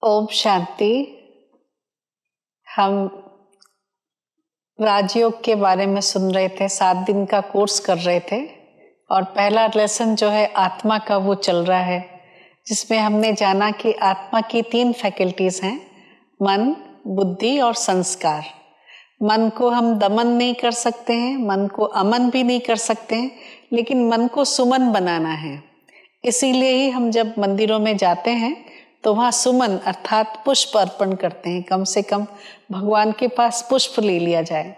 ओम शांति। हम राजयोग के बारे में सुन रहे थे, 7 दिन का कोर्स कर रहे थे और पहला लेसन जो है आत्मा का वो चल रहा है, जिसमें हमने जाना कि आत्मा की 3 फैकल्टीज हैं, मन, बुद्धि और संस्कार। मन को हम दमन नहीं कर सकते हैं, मन को अमन भी नहीं कर सकते हैं, लेकिन मन को सुमन बनाना है। इसीलिए ही हम जब मंदिरों में जाते हैं तो वहाँ सुमन अर्थात पुष्प अर्पण करते हैं, कम से कम भगवान के पास पुष्प ले लिया जाए।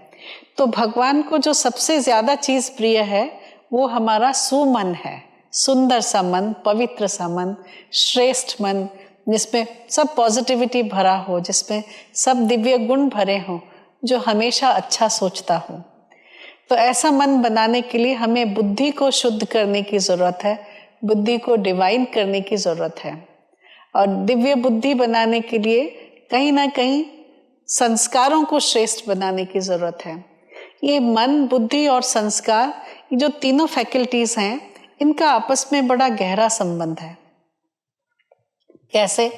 तो भगवान को जो सबसे ज़्यादा चीज़ प्रिय है वो हमारा सुमन है, सुंदर सा मन, पवित्र सा मन, श्रेष्ठ मन, जिसमें सब पॉजिटिविटी भरा हो, जिसमें सब दिव्य गुण भरे हों, जो हमेशा अच्छा सोचता हो। तो ऐसा मन बनाने के लिए हमें बुद्धि को शुद्ध करने की ज़रूरत है, बुद्धि को डिवाइन करने की ज़रूरत है। और दिव्य बुद्धि बनाने के लिए कहीं ना कहीं संस्कारों को श्रेष्ठ बनाने की ज़रूरत है। ये मन, बुद्धि और संस्कार, ये जो तीनों फैकल्टीज हैं, इनका आपस में बड़ा गहरा संबंध है। कैसे?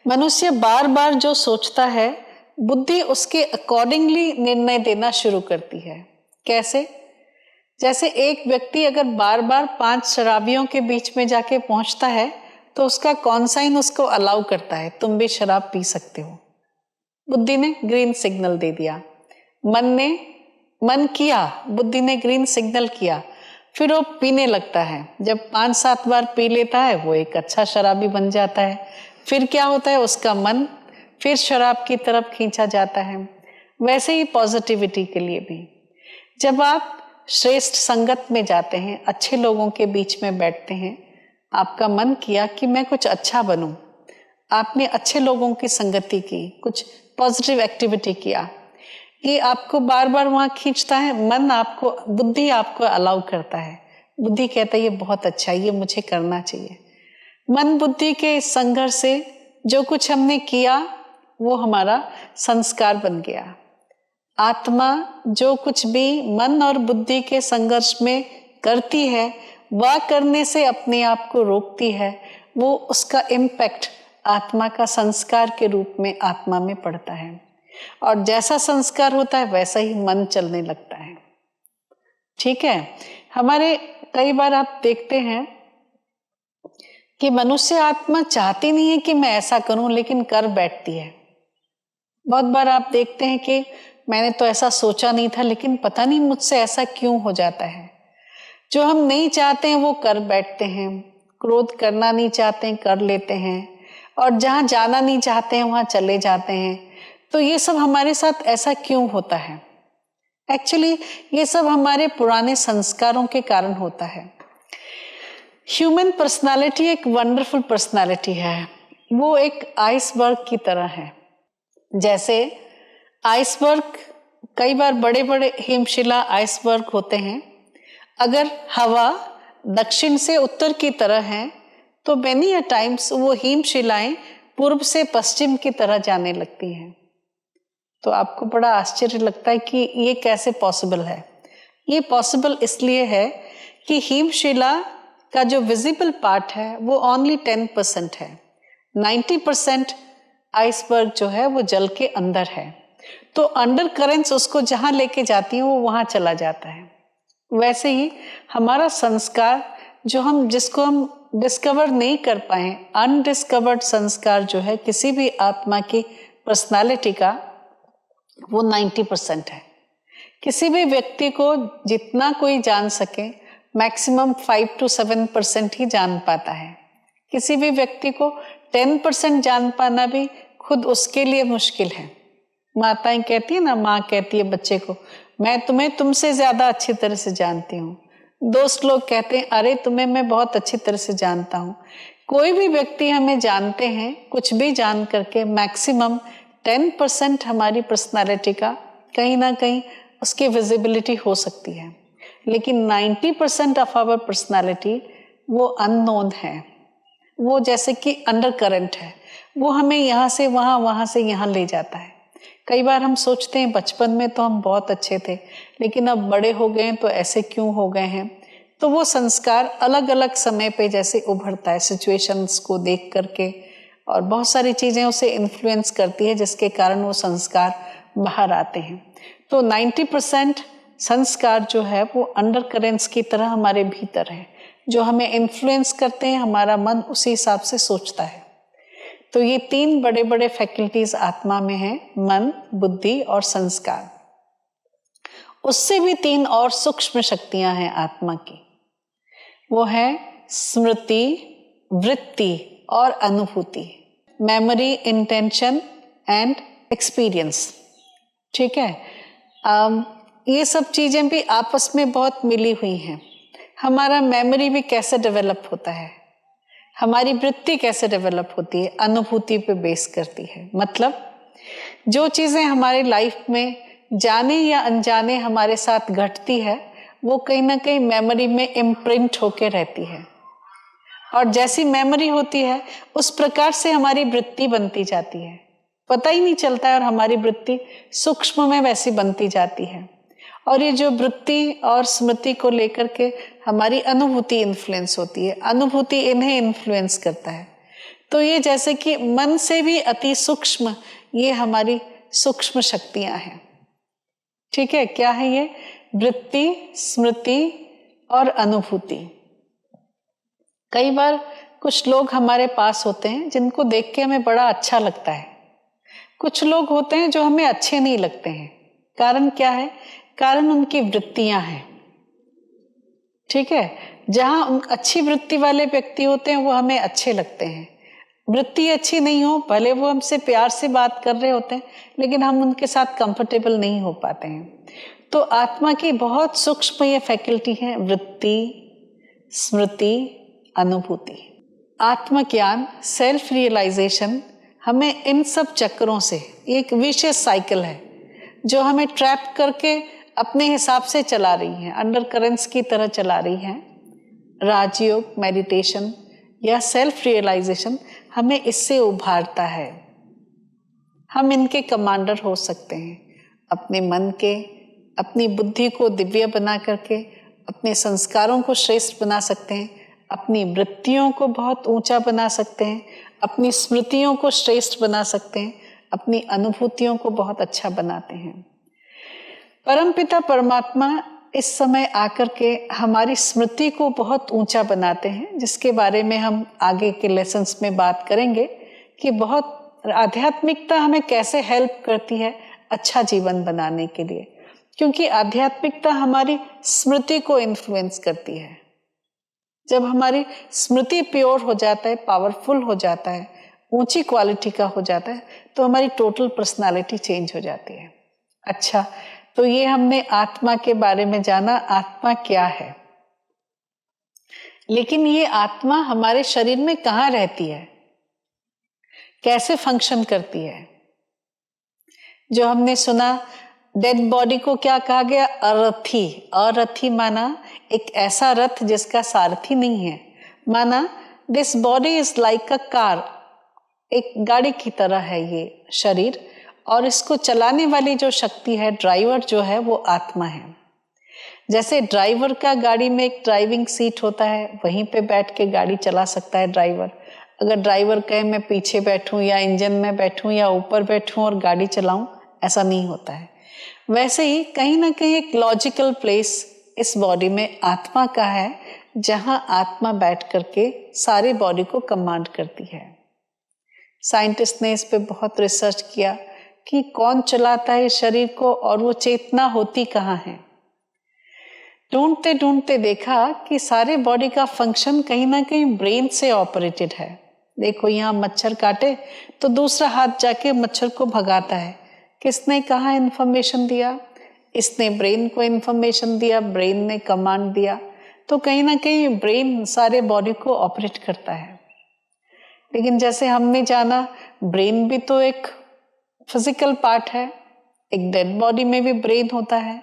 मनुष्य बार बार जो सोचता है, बुद्धि उसके अकॉर्डिंगली निर्णय देना शुरू करती है। कैसे? जैसे एक व्यक्ति अगर बार बार 5 शराबियों के बीच में जाके पहुंचता है तो उसका कॉन्साइन उसको अलाउ करता है, तुम भी शराब पी सकते हो। बुद्धि ने ग्रीन सिग्नल दे दिया, मन किया, बुद्धि ने ग्रीन सिग्नल किया, फिर वो पीने लगता है। जब 5-7 बार पी लेता है वो एक अच्छा शराबी बन जाता है। फिर क्या होता है, उसका मन फिर शराब की तरफ खींचा जाता है। वैसे ही पॉजिटिविटी के लिए भी, जब आप श्रेष्ठ संगत में जाते हैं, अच्छे लोगों के बीच में बैठते हैं, आपका मन किया कि मैं कुछ अच्छा बनूं, आपने अच्छे लोगों की संगति की, कुछ पॉजिटिव एक्टिविटी किया, ये आपको बार बार वहाँ खींचता है। मन आपको, बुद्धि आपको अलाउ करता है, बुद्धि कहता है ये बहुत अच्छा है, ये मुझे करना चाहिए। मन बुद्धि के इस संघर्ष से जो कुछ हमने किया वो हमारा संस्कार बन गया। आत्मा जो कुछ भी मन और बुद्धि के संघर्ष में करती है, वह करने से अपने आप को रोकती है, वो उसका इम्पैक्ट आत्मा का संस्कार के रूप में आत्मा में पड़ता है। और जैसा संस्कार होता है वैसा ही मन चलने लगता है। ठीक है, हमारे कई बार आप देखते हैं कि मनुष्य आत्मा चाहती नहीं है कि मैं ऐसा करूं, लेकिन कर बैठती है। बहुत बार आप देखते हैं कि मैंने तो ऐसा सोचा नहीं था, लेकिन पता नहीं मुझसे ऐसा क्यों हो जाता है। जो हम नहीं चाहते हैं वो कर बैठते हैं, क्रोध करना नहीं चाहते हैं कर लेते हैं, और जहाँ जाना नहीं चाहते हैं वहाँ चले जाते हैं। तो ये सब हमारे साथ ऐसा क्यों होता है? एक्चुअली ये सब हमारे पुराने संस्कारों के कारण होता है। ह्यूमन पर्सनालिटी एक वंडरफुल पर्सनालिटी है, वो एक आइसबर्ग की तरह है। जैसे आइसबर्ग, कई बार बड़े बड़े हिमशिला आइसबर्ग होते हैं, अगर हवा दक्षिण से उत्तर की तरह है तो मेनी अ टाइम्स वो हिमशिलाएं पूर्व से पश्चिम की तरह जाने लगती हैं। तो आपको बड़ा आश्चर्य लगता है कि ये कैसे पॉसिबल है। ये पॉसिबल इसलिए है कि हिमशिला का जो विजिबल पार्ट है वो ओनली 10% है, 90% आइसबर्ग जो है वो जल के अंदर है। तो अंडर करेंट्स उसको जहाँ लेके जाती हैं वो वहाँ चला जाता है। वैसे ही हमारा संस्कार जिसको हम डिस्कवर नहीं कर पाए, अनडिस्कवर्ड संस्कार जो है किसी भी आत्मा की पर्सनालिटी का, वो 90% है। किसी भी व्यक्ति को जितना कोई जान सके, मैक्सिमम 5 to 7% ही जान पाता है। किसी भी व्यक्ति को 10% जान पाना भी खुद उसके लिए मुश्किल है। माताएं कहती है ना, माँ कहती है बच्चे को, मैं तुम्हें तुमसे ज्यादा अच्छी तरह से जानती हूँ। दोस्त लोग कहते हैं, अरे तुम्हें मैं बहुत अच्छी तरह से जानता हूँ। कोई भी व्यक्ति हमें जानते हैं, कुछ भी जान करके मैक्सिमम 10% हमारी पर्सनालिटी का कहीं ना कहीं उसकी विजिबिलिटी हो सकती है, लेकिन 90% ऑफ आवर पर्सनालिटी वो अननोन है। वो जैसे कि अंडर करंट है, वो हमें यहाँ से वहाँ, वहाँ से यहाँ ले जाता है। कई बार हम सोचते हैं बचपन में तो हम बहुत अच्छे थे, लेकिन अब बड़े हो गए तो ऐसे क्यों हो गए हैं। तो वो संस्कार अलग अलग समय पे जैसे उभरता है, सिचुएशंस को देख करके और बहुत सारी चीज़ें उसे इन्फ्लुएंस करती है जिसके कारण वो संस्कार बाहर आते हैं। तो 90% संस्कार जो है वो अंडर करेंट्स की तरह हमारे भीतर है, जो हमें इन्फ्लुएंस करते हैं, हमारा मन उसी हिसाब से सोचता है। तो ये 3 बड़े बड़े फैकल्टीज आत्मा में हैं, मन, बुद्धि और संस्कार। उससे भी 3 और सूक्ष्म शक्तियां हैं आत्मा की, वो है स्मृति, वृत्ति और अनुभूति, मेमोरी, इंटेंशन एंड एक्सपीरियंस। ठीक है, ये सब चीजें भी आपस में बहुत मिली हुई हैं। हमारा मेमोरी भी कैसे डेवलप होता है, हमारी वृत्ति कैसे डेवलप होती है, अनुभूति पे बेस करती है। मतलब जो चीजें हमारी लाइफ में जाने या अनजाने हमारे साथ घटती है, वो कहीं ना कहीं मेमोरी में इम्प्रिंट होके रहती है, और जैसी मेमोरी होती है उस प्रकार से हमारी वृत्ति बनती जाती है, पता ही नहीं चलता है, और हमारी वृत्ति सूक्ष्म में वैसी बनती जाती है। और ये जो वृत्ति और स्मृति को लेकर के हमारी अनुभूति इन्फ्लुएंस होती है, अनुभूति इन्हें इन्फ्लुएंस करता है। तो ये जैसे कि मन से भी अति सूक्ष्म ये हमारी सूक्ष्म शक्तियां हैं। ठीक है, क्या है ये? वृत्ति, स्मृति और अनुभूति। कई बार कुछ लोग हमारे पास होते हैं जिनको देख के हमें बड़ा अच्छा लगता है, कुछ लोग होते हैं जो हमें अच्छे नहीं लगते हैं। कारण क्या है? कारण उनकी वृत्तियां हैं। ठीक है, जहां अच्छी वृत्ति वाले व्यक्ति होते हैं वो हमें अच्छे लगते हैं। वृत्ति अच्छी नहीं हो, भले वो हमसे प्यार से बात कर रहे होते हैं, लेकिन हम उनके साथ कंफर्टेबल नहीं हो पाते हैं। तो आत्मा की बहुत सूक्ष्म ये फैकल्टी है, वृत्ति, स्मृति, अनुभूति। आत्मज्ञान, सेल्फ रियलाइजेशन हमें इन सब चक्रों से, एक विशेष साइकिल है जो हमें ट्रैप करके अपने हिसाब से चला रही है, अंडर करेंट्स की तरह चला रही है। राजयोग, मेडिटेशन या सेल्फ रियलाइजेशन हमें इससे उभारता है। हम इनके कमांडर हो सकते हैं, अपने मन के, अपनी बुद्धि को दिव्य बना करके अपने संस्कारों को श्रेष्ठ बना सकते हैं, अपनी वृत्तियों को बहुत ऊंचा बना सकते हैं, अपनी स्मृतियों को श्रेष्ठ बना सकते हैं, अपनी अनुभूतियों को बहुत अच्छा बनाते हैं। परमपिता परमात्मा इस समय आकर के हमारी स्मृति को बहुत ऊंचा बनाते हैं, जिसके बारे में हम आगे के लेसन्स में बात करेंगे कि बहुत आध्यात्मिकता हमें कैसे हेल्प करती है अच्छा जीवन बनाने के लिए, क्योंकि आध्यात्मिकता हमारी स्मृति को इन्फ्लुएंस करती है। जब हमारी स्मृति प्योर हो जाता है, पावरफुल हो जाता है, ऊंची क्वालिटी का हो जाता है, तो हमारी टोटल पर्सनालिटी चेंज हो जाती है। अच्छा, तो ये हमने आत्मा के बारे में जाना, आत्मा क्या है। लेकिन ये आत्मा हमारे शरीर में कहाँ रहती है, कैसे फंक्शन करती है? जो हमने सुना, डेड बॉडी को क्या कहा गया? अरथी। अरथी माना एक ऐसा रथ जिसका सारथी नहीं है। माना this body is like a car, एक गाड़ी की तरह है ये शरीर, और इसको चलाने वाली जो शक्ति है, ड्राइवर जो है, वो आत्मा है। जैसे ड्राइवर का गाड़ी में एक ड्राइविंग सीट होता है, वहीं पे बैठ के गाड़ी चला सकता है ड्राइवर। अगर ड्राइवर कहे मैं पीछे बैठूं या इंजन में बैठूं या ऊपर बैठूं और गाड़ी चलाऊं, ऐसा नहीं होता है। वैसे ही कहीं ना कहीं एक लॉजिकल प्लेस इस बॉडी में आत्मा का है, जहां आत्मा बैठ करके सारी बॉडी को कमांड करती है। साइंटिस्ट ने इस पे बहुत रिसर्च किया कि कौन चलाता है शरीर को और वो चेतना होती कहाँ है। ढूंढते ढूंढते देखा कि सारे बॉडी का फंक्शन कहीं ना कहीं ब्रेन से ऑपरेटेड है। देखो, यहाँ मच्छर काटे तो दूसरा हाथ जाके मच्छर को भगाता है। किसने कहाँ इन्फॉर्मेशन दिया? इसने ब्रेन को इन्फॉर्मेशन दिया, ब्रेन ने कमांड दिया। तो कहीं ना कहीं ब्रेन सारे बॉडी को ऑपरेट करता है। लेकिन जैसे हमने जाना, ब्रेन भी तो एक फिजिकल पार्ट है, एक डेड बॉडी में भी ब्रेन होता है।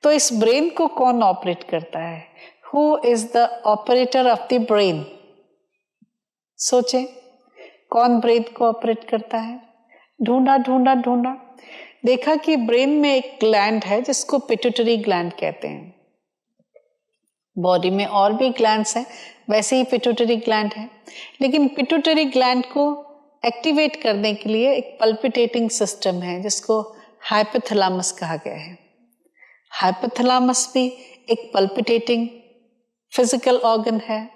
तो इस ब्रेन को कौन ऑपरेट करता है? Who is the operator of the brain? सोचे, कौन ब्रेन को ऑपरेट करता है? ढूंढा ढूंढा ढूंढा, देखा कि ब्रेन में एक ग्लैंड है जिसको पिट्यूटरी ग्लैंड कहते हैं। बॉडी में और भी ग्लैंड्स हैं, वैसे ही पिट्यूटरी ग्लैंड है, लेकिन पिट्यूटरी ग्लैंड को एक्टिवेट करने के लिए एक पल्पिटेटिंग सिस्टम है जिसको हाइपोथैलेमस कहा गया है। हाइपोथैलेमस भी एक पल्पिटेटिंग फिजिकल ऑर्गन है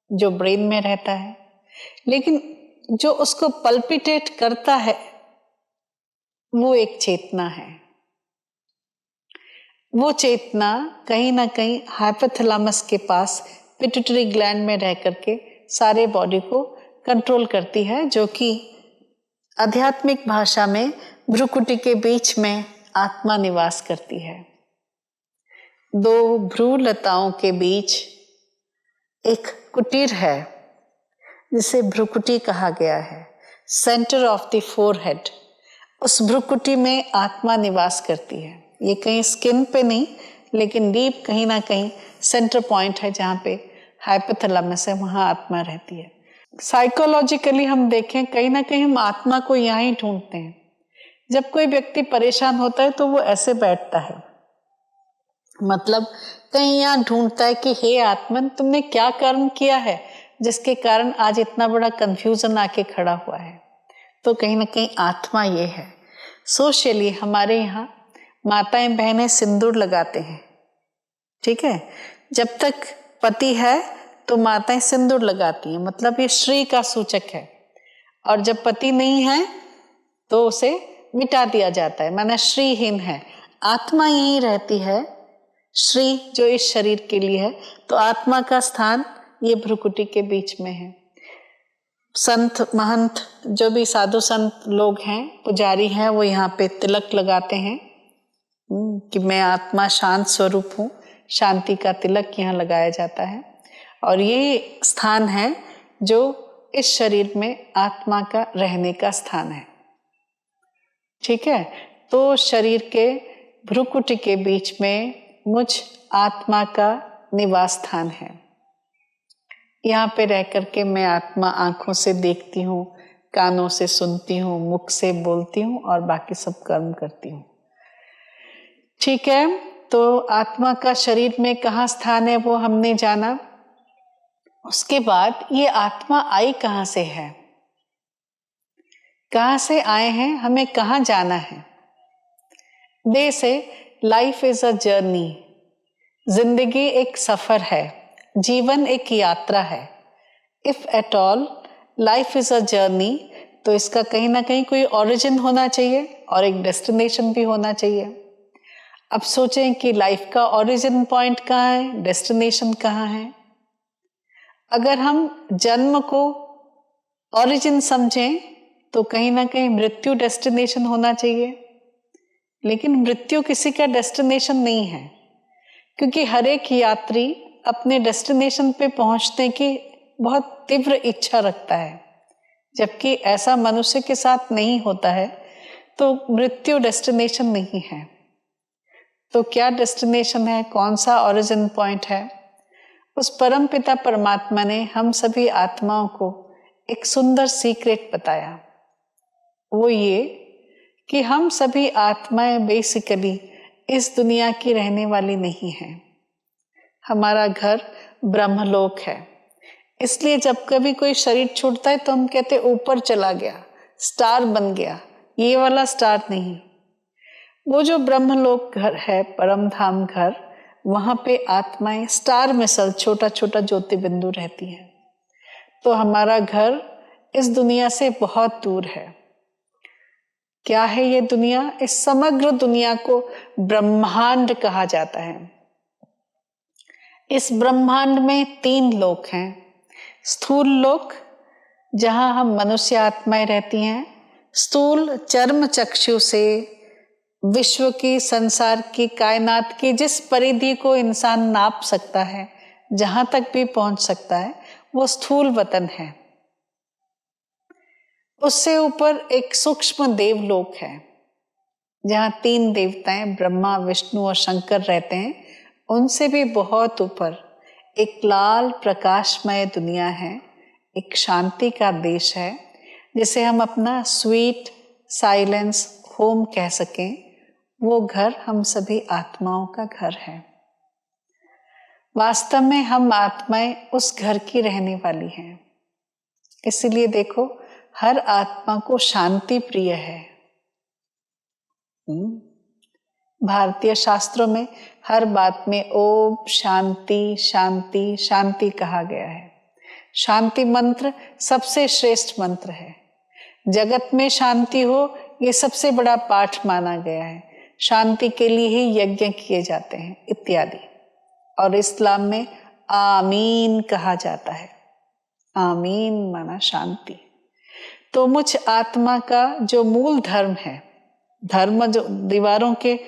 जो ब्रेन में रहता है, लेकिन जो उसको पल्पिटेट करता है वो एक चेतना है। वो चेतना कहीं ना कहीं हाइपोथैलेमस के पास पिट्यूटरी ग्लैंड में रह करके सारे बॉडी को कंट्रोल करती है, जो कि आध्यात्मिक भाषा में भ्रुकुटी के बीच में आत्मा निवास करती है। दो भ्रू लताओं के बीच एक कुटीर है जिसे भ्रुकुटी कहा गया है, सेंटर ऑफ द फोरहेड। उस भ्रुकुटी में आत्मा निवास करती है। ये कहीं स्किन पे नहीं, लेकिन डीप कहीं ना कहीं सेंटर पॉइंट है जहाँ पे हाइपोथैलेमस है, वहाँ आत्मा रहती है। साइकोलॉजिकली हम देखें, कहीं ना कहीं हम आत्मा को यहाँ ही ढूंढते हैं। जब कोई व्यक्ति परेशान होता है तो वो ऐसे बैठता है, मतलब कहीं यहाँ ढूंढता है कि हे आत्मन, तुमने क्या कर्म किया है जिसके कारण आज इतना बड़ा कंफ्यूजन आके खड़ा हुआ है। तो कहीं ना कहीं आत्मा ये है। सोशली हमारे यहाँ माताएं बहनें सिंदूर लगाते हैं, ठीक है। जब तक पति है तो माताएं सिंदूर लगाती हैं, मतलब ये श्री का सूचक है। और जब पति नहीं है तो उसे मिटा दिया जाता है, माना श्रीहीन है। आत्मा यही रहती है, श्री जो इस शरीर के लिए है, तो आत्मा का स्थान ये भ्रुकुटी के बीच में है। संत महंत जो भी साधु संत लोग हैं, पुजारी हैं, वो यहाँ पे तिलक लगाते हैं कि मैं आत्मा शांत स्वरूप हूँ। शांति का तिलक यहाँ लगाया जाता है, और ये स्थान है जो इस शरीर में आत्मा का रहने का स्थान है, ठीक है। तो शरीर के भ्रुकुटी के बीच में मुझ आत्मा का निवास स्थान है। यहाँ पे रह करके मैं आत्मा आंखों से देखती हूँ, कानों से सुनती हूँ, मुख से बोलती हूँ और बाकी सब कर्म करती हूँ, ठीक है। तो आत्मा का शरीर में कहाँ स्थान है वो हमने जाना। उसके बाद ये आत्मा आई कहाँ से है, कहाँ से आए हैं, हमें कहाँ जाना है। दे से लाइफ इज अ जर्नी, जिंदगी एक सफर है, जीवन एक यात्रा है। If at all life is a journey, तो इसका कहीं ना कहीं कोई ओरिजिन होना चाहिए और एक डेस्टिनेशन भी होना चाहिए। अब सोचें कि लाइफ का ओरिजिन पॉइंट कहाँ है, डेस्टिनेशन कहाँ है। अगर हम जन्म को ओरिजिन समझें तो कहीं ना कहीं मृत्यु डेस्टिनेशन होना चाहिए, लेकिन मृत्यु किसी का डेस्टिनेशन नहीं है, क्योंकि हर एक यात्री अपने डेस्टिनेशन पे पहुंचने की बहुत तीव्र इच्छा रखता है, जबकि ऐसा मनुष्य के साथ नहीं होता है। तो मृत्यु डेस्टिनेशन नहीं है। तो क्या डेस्टिनेशन है, कौन सा ओरिजिन पॉइंट है? उस परम पिता परमात्मा ने हम सभी आत्माओं को एक सुंदर सीक्रेट बताया। वो ये कि हम सभी आत्माएं बेसिकली इस दुनिया की रहने वाली नहीं हैं। हमारा घर ब्रह्मलोक है। इसलिए जब कभी कोई शरीर छूटता है तो हम कहते ऊपर चला गया, स्टार बन गया। ये वाला स्टार नहीं, वो जो ब्रह्मलोक घर है, परम धाम घर, वहां पे आत्माएं स्टार मिसल छोटा छोटा ज्योति बिंदु रहती हैं। तो हमारा घर इस दुनिया से बहुत दूर है। क्या है ये दुनिया? इस समग्र दुनिया को ब्रह्मांड कहा जाता है। इस ब्रह्मांड में 3 लोक हैं। स्थूल लोक, जहां हम मनुष्य आत्माएं रहती हैं। स्थूल चर्म चक्षु से विश्व की, संसार की, कायनात की जिस परिधि को इंसान नाप सकता है, जहां तक भी पहुंच सकता है, वो स्थूल वतन है। उससे ऊपर एक सूक्ष्म देवलोक है, जहां 3 देवताएं ब्रह्मा, विष्णु और शंकर रहते हैं। उनसे भी बहुत ऊपर एक लाल प्रकाशमय दुनिया है, एक शांति का देश है, जिसे हम अपना स्वीट साइलेंस होम कह सकें। वो घर हम सभी आत्माओं का घर है। वास्तव में हम आत्माएं उस घर की रहने वाली हैं। इसलिए देखो, हर आत्मा को शांति प्रिय है। भारतीय शास्त्रों में हर बात में ओम शांति शांति शांति कहा गया है। शांति मंत्र सबसे श्रेष्ठ मंत्र है। जगत में शांति हो, ये सबसे बड़ा पाठ माना गया है। शांति के लिए ही यज्ञ किए जाते हैं इत्यादि। और इस्लाम में आमीन कहा जाता है। आमीन माना शांति। तो मुझ आत्मा का जो मूल धर्म है, धर्म जो दीवारों के,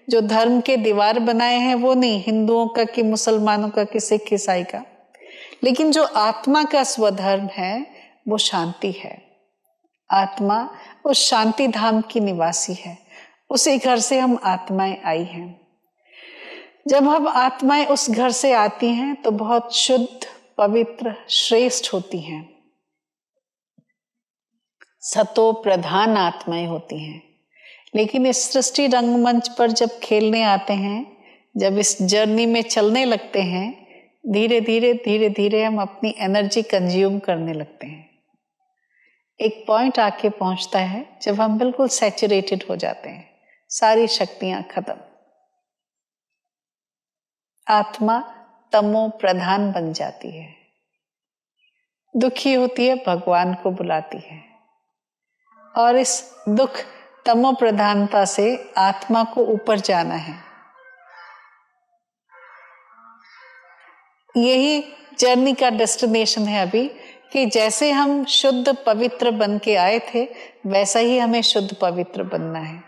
जो धर्म के दीवार बनाए हैं वो नहीं हिंदुओं का कि मुसलमानों का कि सिख ईसाई का, लेकिन जो आत्मा का स्वधर्म है वो शांति है। आत्मा उस शांति धाम की निवासी है। उसी घर से हम आत्माएं आई हैं। जब हम आत्माएं उस घर से आती हैं तो बहुत शुद्ध, पवित्र, श्रेष्ठ होती हैं। सतो प्रधान आत्माएं होती हैं। लेकिन इस सृष्टि रंगमंच पर जब खेलने आते हैं, जब इस जर्नी में चलने लगते हैं, धीरे धीरे धीरे धीरे हम अपनी एनर्जी कंज्यूम करने लगते हैं। एक पॉइंट आके पहुंचता है जब हम बिल्कुल सैचुरेटेड हो जाते हैं, सारी शक्तियां खत्म। आत्मा तमो प्रधान बन जाती है, दुखी होती है, भगवान को बुलाती है। और इस दुख तमो प्रधानता से आत्मा को ऊपर जाना है। यही जर्नी का डेस्टिनेशन है अभी, कि जैसे हम शुद्ध पवित्र बन के आए थे वैसा ही हमें शुद्ध पवित्र बनना है।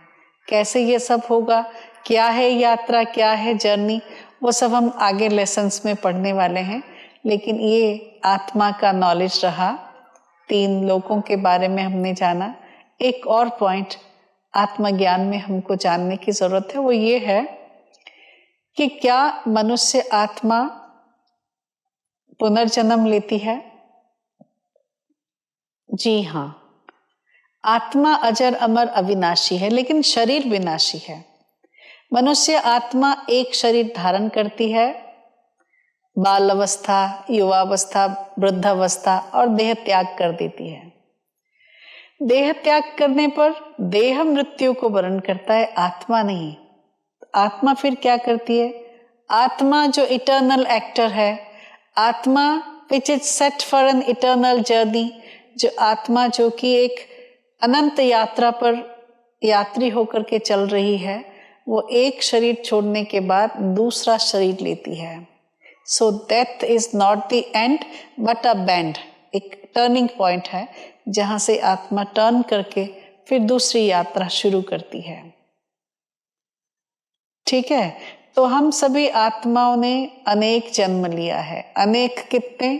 कैसे ये सब होगा, क्या है यात्रा, क्या है जर्नी, वो सब हम आगे लेसन्स में पढ़ने वाले हैं। लेकिन ये आत्मा का नॉलेज रहा, 3 लोकों के बारे में हमने जाना। एक और पॉइंट आत्मज्ञान में हमको जानने की जरूरत है, वो ये है कि क्या मनुष्य आत्मा पुनर्जन्म लेती है? जी हाँ, आत्मा अजर अमर अविनाशी है, लेकिन शरीर विनाशी है। मनुष्य आत्मा एक शरीर धारण करती है, बाल अवस्था, युवावस्था, वृद्धावस्था, और देह त्याग कर देती है। देह त्याग करने पर देह मृत्यु को वर्ण करता है, आत्मा नहीं। आत्मा फिर क्या करती है? आत्मा जो इटर्नल एक्टर है, आत्मा which is set for an eternal journey, जो आत्मा जो कि एक अनंत यात्रा पर यात्री होकर के चल रही है, वो एक शरीर छोड़ने के बाद दूसरा शरीर लेती है। So death is not the end but a bend, एक टर्निंग पॉइंट है जहां से आत्मा टर्न करके फिर दूसरी यात्रा शुरू करती है। ठीक है, तो हम सभी आत्माओं ने अनेक जन्म लिया है। अनेक कितने?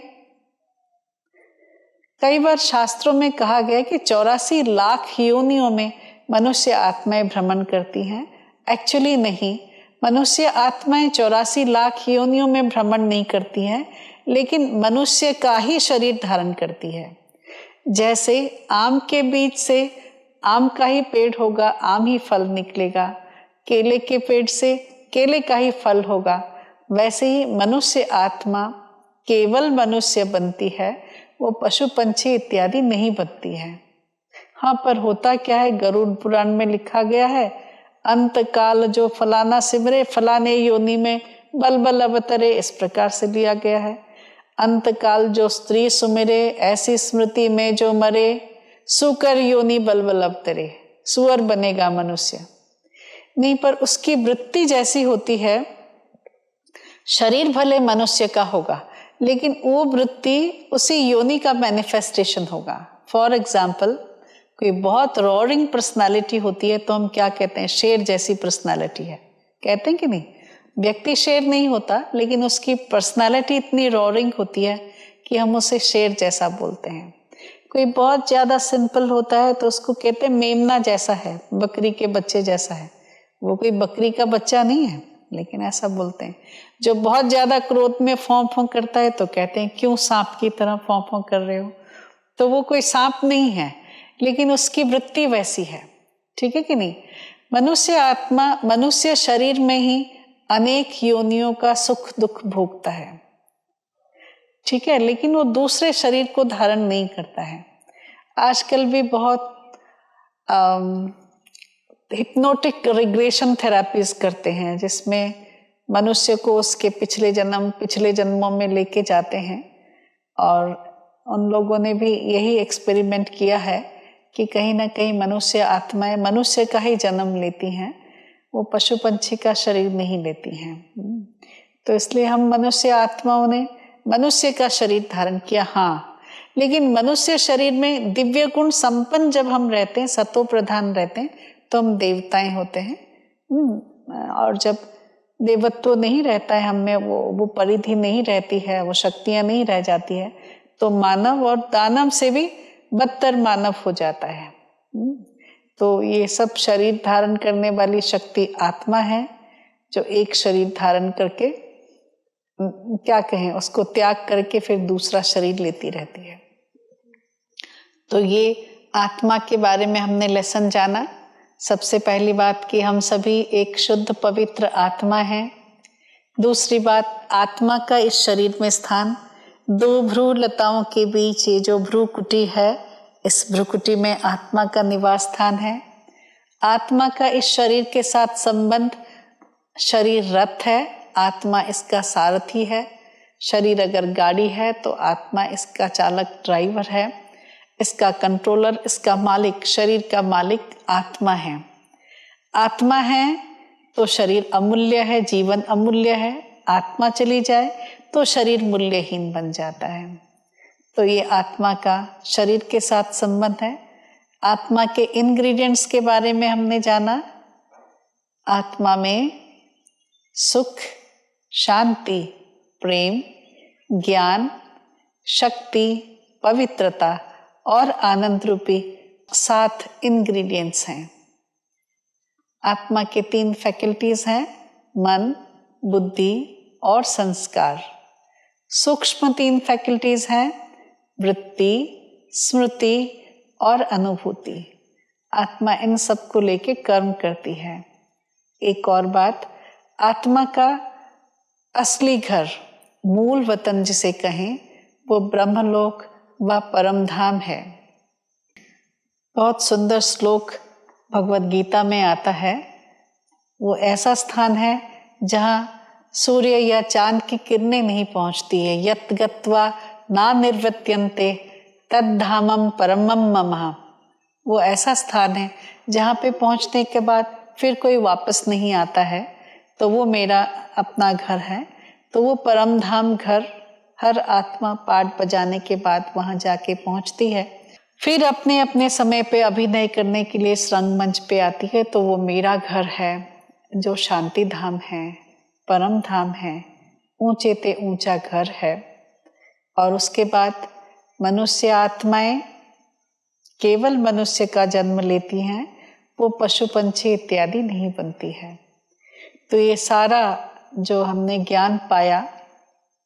कई बार शास्त्रों में कहा गया कि 84 लाख योनियों में मनुष्य आत्माएं भ्रमण करती हैं। एक्चुअली नहीं, मनुष्य आत्माएं 84 लाख योनियों में भ्रमण नहीं करती हैं, लेकिन मनुष्य का ही शरीर धारण करती है। जैसे आम के बीज से आम का ही पेड़ होगा, आम ही फल निकलेगा, केले के पेड़ से केले का ही फल होगा, वैसे ही मनुष्य आत्मा केवल मनुष्य बनती है, वो पशु पंछी इत्यादि नहीं बनती है। हाँ, पर होता क्या है, गरुड़ पुराण में लिखा गया है, अंत काल जो फलाना सिमरे फलाने योनि में बल बल अवतरे, इस प्रकार से लिया गया है। अंत काल जो स्त्री सुमिरे ऐसी स्मृति में जो मरे, सुकर योनि बल बल अवतरे, सुअर बनेगा मनुष्य नहीं, पर उसकी वृत्ति जैसी होती है। शरीर भले मनुष्य का होगा, लेकिन वो वृत्ति उसी योनि का मैनिफेस्टेशन होगा। फॉर एग्जाम्पल, कोई बहुत रोअरिंग पर्सनालिटी होती है तो हम क्या कहते हैं? शेर जैसी पर्सनालिटी है, कहते हैं कि नहीं? व्यक्ति शेर नहीं होता, लेकिन उसकी पर्सनालिटी इतनी रोअरिंग होती है कि हम उसे शेर जैसा बोलते हैं। कोई बहुत ज्यादा सिंपल होता है तो उसको कहते हैं मेमना जैसा है, बकरी के बच्चे जैसा है। वो कोई बकरी का बच्चा नहीं है, लेकिन ऐसा बोलते हैं। जो बहुत ज्यादा क्रोध में फों फों करता है तो कहते हैं क्यों सांप की तरह फों फों कर रहे हो, तो वो कोई सांप नहीं है, लेकिन उसकी वृत्ति वैसी है। ठीक है कि नहीं? मनुष्य आत्मा मनुष्य शरीर में ही अनेक योनियों का सुख दुख भोगता है, ठीक है, लेकिन वो दूसरे शरीर को धारण नहीं करता है। आजकल भी बहुत हिप्नोटिक रिग्रेशन थेरापीज करते हैं, जिसमें मनुष्य को उसके पिछले जन्मों में लेके जाते हैं। और उन लोगों ने भी यही एक्सपेरिमेंट किया है कि कहीं ना कहीं मनुष्य आत्माएं मनुष्य का ही जन्म लेती हैं, वो पशु पंछी का शरीर नहीं लेती हैं। तो इसलिए हम मनुष्य आत्माओं ने मनुष्य का शरीर धारण किया, हाँ, लेकिन मनुष्य शरीर में दिव्य गुण संपन्न जब हम रहते हैं, सतो प्रधान रहते हैं, तो हम देवताएं होते हैं। और जब देवत्व नहीं रहता है हमें, वो परिधि नहीं रहती है, वो शक्तियां नहीं रह जाती है, तो मानव और दानव से भी बदतर मानव हो जाता है। तो ये सब शरीर धारण करने वाली शक्ति आत्मा है, जो एक शरीर धारण करके क्या कहें उसको त्याग करके फिर दूसरा शरीर लेती रहती है। तो ये आत्मा के बारे में हमने लेसन जाना। सबसे पहली बात कि हम सभी एक शुद्ध पवित्र आत्मा हैं। दूसरी बात, आत्मा का इस शरीर में स्थान दो भ्रू लताओं के बीच, ये जो भ्रूकुटी है, इस भ्रूकुटी में आत्मा का निवास स्थान है। आत्मा का इस शरीर के साथ संबंध, शरीर रथ है, आत्मा इसका सारथी है। शरीर अगर गाड़ी है तो आत्मा इसका चालक ड्राइवर है, इसका कंट्रोलर, इसका मालिक, शरीर का मालिक आत्मा है। आत्मा है तो शरीर अमूल्य है, जीवन अमूल्य है। आत्मा चली जाए तो शरीर मूल्यहीन बन जाता है। तो ये आत्मा का शरीर के साथ संबंध है। आत्मा के इंग्रेडिएंट्स के बारे में हमने जाना। आत्मा में सुख, शांति, प्रेम, ज्ञान, शक्ति, पवित्रता और आनंद रूपी 7 इंग्रेडिएंट्स हैं। आत्मा के 3 फैकल्टीज हैं, मन, बुद्धि और संस्कार। सूक्ष्म 3 फैकल्टीज हैं, वृत्ति, स्मृति और अनुभूति। आत्मा इन सब को लेके कर्म करती है। एक और बात, आत्मा का असली घर, मूल वतन जिसे कहें, वो ब्रह्मलोक व परम धाम है। बहुत सुंदर श्लोक भगवद गीता में आता है। वो ऐसा स्थान है जहाँ सूर्य या चांद की किरणें नहीं पहुँचती है। यत् गत्वा ना निर्वत्यन्ते तद्धामम परमम मम। वो ऐसा स्थान है जहाँ पे पहुँचने के बाद फिर कोई वापस नहीं आता है, तो वो मेरा अपना घर है। तो वो परम धाम घर हर आत्मा पाठ बजाने के बाद वहाँ जाके पहुँचती है, फिर अपने अपने समय पे अभिनय करने के लिए इस रंगमंच पे आती है। तो वो मेरा घर है, जो शांति धाम है, परम धाम है, ऊंचे ते ऊंचा घर है। और उसके बाद मनुष्य आत्माएं केवल मनुष्य का जन्म लेती हैं, वो पशु पंछी इत्यादि नहीं बनती है। तो ये सारा जो हमने ज्ञान पाया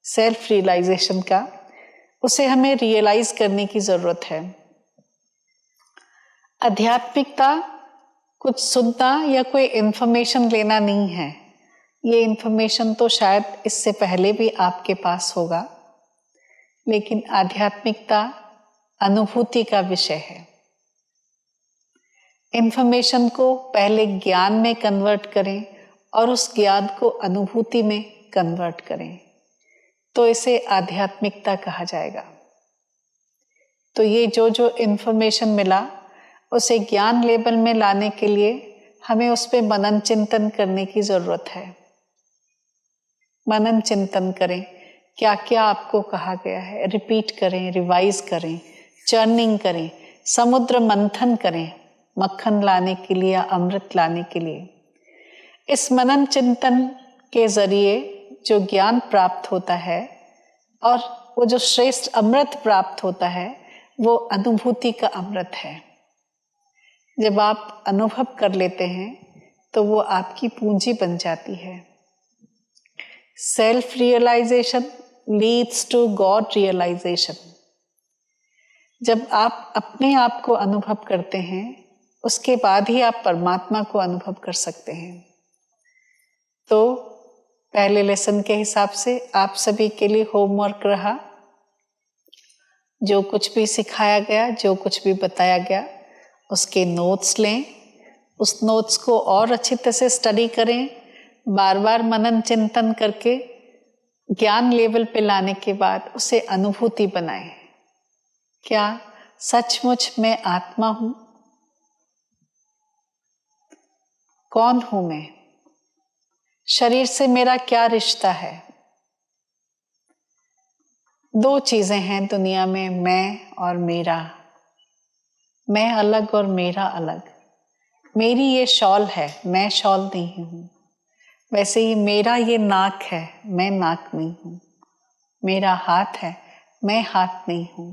सेल्फ रियलाइजेशन का, उसे हमें रियलाइज करने की जरूरत है। आध्यात्मिकता कुछ सुनना या कोई इन्फॉर्मेशन लेना नहीं है। ये इन्फॉर्मेशन तो शायद इससे पहले भी आपके पास होगा, लेकिन आध्यात्मिकता अनुभूति का विषय है। इन्फॉर्मेशन को पहले ज्ञान में कन्वर्ट करें और उस ज्ञान को अनुभूति में कन्वर्ट करें, तो इसे आध्यात्मिकता कहा जाएगा। तो ये जो इन्फॉर्मेशन मिला उसे ज्ञान लेवल में लाने के लिए हमें उस पर मनन चिंतन करने की जरूरत है। मनन चिंतन करें, क्या क्या आपको कहा गया है, रिपीट करें, रिवाइज करें, चर्निंग करें, समुद्र मंथन करें, मक्खन लाने के लिए या अमृत लाने के लिए। इस मनन चिंतन के जरिए जो ज्ञान प्राप्त होता है और वो जो श्रेष्ठ अमृत प्राप्त होता है, वो अनुभूति का अमृत है। जब आप अनुभव कर लेते हैं तो वो आपकी पूंजी बन जाती है। Self realisation leads to god realisation. जब आप अपने आप को अनुभव करते हैं, उसके बाद ही आप परमात्मा को अनुभव कर सकते हैं। तो पहले लेसन के हिसाब से आप सभी के लिए होमवर्क रहा, जो कुछ भी सिखाया गया, जो कुछ भी बताया गया, उसके नोट्स लें, उस नोट्स को और अच्छी तरह से स्टडी करें, बार बार मनन चिंतन करके ज्ञान लेवल पे लाने के बाद उसे अनुभूति बनाएं। क्या सचमुच मैं आत्मा हूं? कौन हूं मैं? शरीर से मेरा क्या रिश्ता है? दो चीजें हैं दुनिया में, मैं और मेरा। मैं अलग और मेरा अलग। मेरी ये शॉल है, मैं शॉल नहीं हूं। वैसे ही मेरा ये नाक है, मैं नाक नहीं हूं। मेरा हाथ है, मैं हाथ नहीं हूं।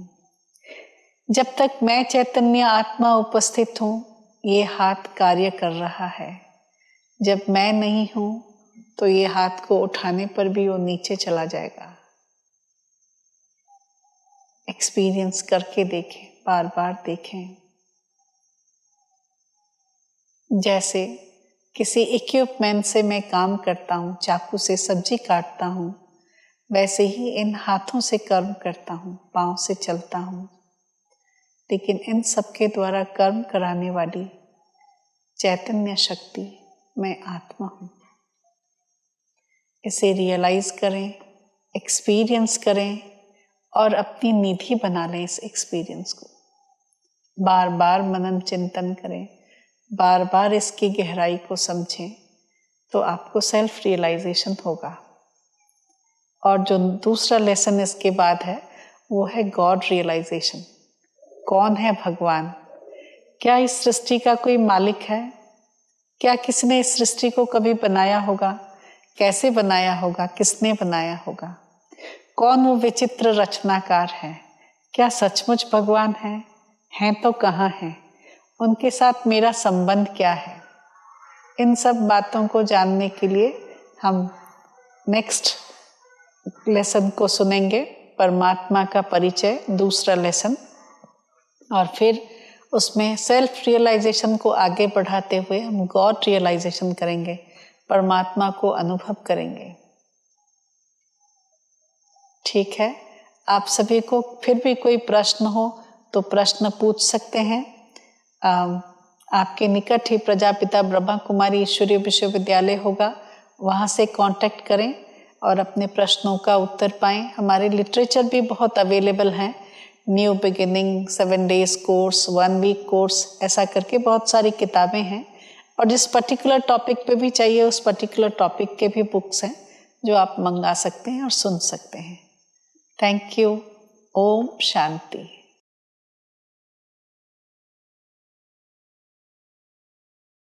जब तक मैं चैतन्य आत्मा उपस्थित हूं, ये हाथ कार्य कर रहा है। जब मैं नहीं हूं तो ये हाथ को उठाने पर भी वो नीचे चला जाएगा। एक्सपीरियंस करके देखें, बार बार देखें। जैसे किसी इक्विपमेंट से मैं काम करता हूँ, चाकू से सब्जी काटता हूँ, वैसे ही इन हाथों से कर्म करता हूँ, पाँव से चलता हूँ। लेकिन इन सबके द्वारा कर्म कराने वाली चैतन्य शक्ति मैं आत्मा हूँ। इसे रियलाइज करें, एक्सपीरियंस करें और अपनी निधि बना लें। इस एक्सपीरियंस को बार बार मनन चिंतन करें, बार बार इसकी गहराई को समझें, तो आपको सेल्फ रियलाइजेशन होगा। और जो दूसरा लेसन इसके बाद है वो है गॉड रियलाइजेशन। कौन है भगवान? क्या इस सृष्टि का कोई मालिक है? क्या किसी ने इस सृष्टि को कभी बनाया होगा? कैसे बनाया होगा? किसने बनाया होगा? कौन वो विचित्र रचनाकार है? क्या सचमुच भगवान है? हैं तो कहाँ हैं? उनके साथ मेरा संबंध क्या है? इन सब बातों को जानने के लिए हम नेक्स्ट लेसन को सुनेंगे, परमात्मा का परिचय, दूसरा लेसन। और फिर उसमें सेल्फ रियलाइजेशन को आगे बढ़ाते हुए हम गॉड रियलाइजेशन करेंगे, परमात्मा को अनुभव करेंगे। ठीक है, आप सभी को फिर भी कोई प्रश्न हो तो प्रश्न पूछ सकते हैं। आपके निकट ही प्रजापिता ब्रह्मा कुमारी ईश्वरीय विश्वविद्यालय होगा, वहाँ से कांटेक्ट करें और अपने प्रश्नों का उत्तर पाएं। हमारे लिटरेचर भी बहुत अवेलेबल हैं, new beginning, 7 days course, 1 week course, ऐसा करके बहुत सारी किताबें हैं। और जिस पर्टिकुलर टॉपिक पे भी चाहिए उस पर्टिकुलर टॉपिक के भी बुक्स हैं जो आप मंगा सकते हैं और सुन सकते हैं। Thank you. ओम शांति।